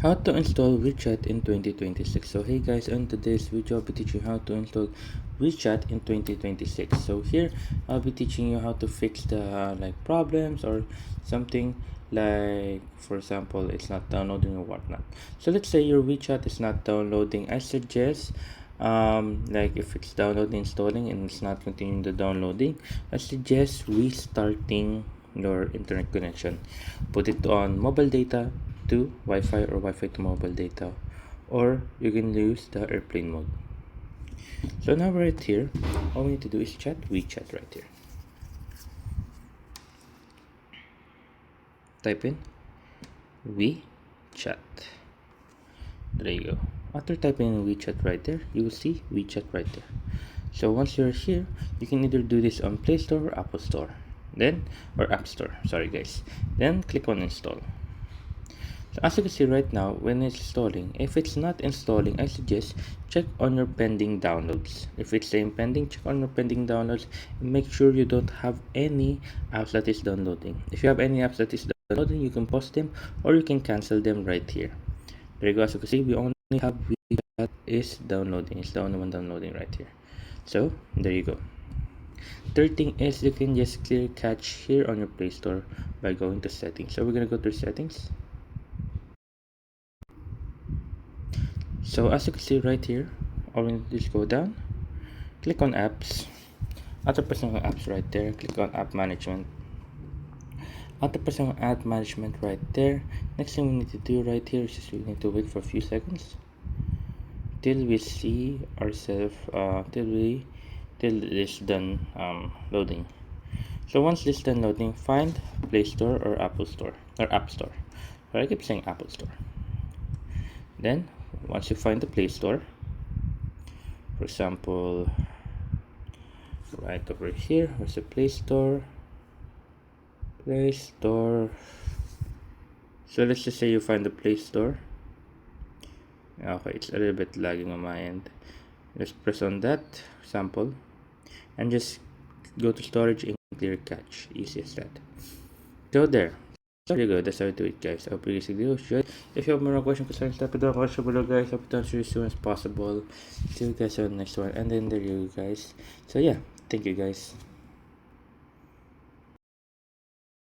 How to install WeChat in 2026. So hey guys, on today's video I'll be teaching you how to install WeChat in 2026. So here I'll be teaching you how to fix the problems or something, like for example it's not downloading or whatnot. So let's say your WeChat is not downloading. I suggest if it's downloading, installing, and it's not continuing the downloading, I suggest restarting your internet connection. Put it on mobile data to Wi-Fi or Wi-Fi to mobile data, or you can use the airplane mode. So now right here, all we need to do is chat WeChat right here. Type in WeChat. There you go. After typing in WeChat right there, you will see WeChat right there. So once you're here, you can either do this on Play Store or Apple Store, then or App Store. Sorry guys. Then click on install. So as you can see right now, when it's installing, if it's not installing, I suggest check on your pending downloads. If it's saying pending, check on your pending downloads and make sure you don't have any apps that is downloading. If you have any apps that is downloading, you can pause them or you can cancel them right here. There you go. As you can see, we only have WeChat is downloading. It's the only one downloading right here. So there you go. Third thing is you can just clear cache here on your Play Store by going to settings. So we're gonna go to settings. So as you can see right here, all we need to do is go down, click on apps. After pressing on apps right there, click on app management. After pressing on app management right there, next thing we need to do right here is just we need to wait for a few seconds till we see ourselves till it's done loading. So once this done loading, find Play Store or Apple Store or App Store. Or I keep saying Apple Store. Then once you find the Play Store, for example right over here, where's the Play Store? So let's just say you find the Play Store. Okay, it's a little bit lagging on my end. Just press on that sample and just go to storage and clear cache. Easy as that. So there. So there you go. That's how you do it, guys. I hope you guys enjoyed. If you have more questions, concerns, type it down below, guys. Hope to answer you as soon as possible. See you guys on the next one. And then there you go, guys. So yeah, thank you guys.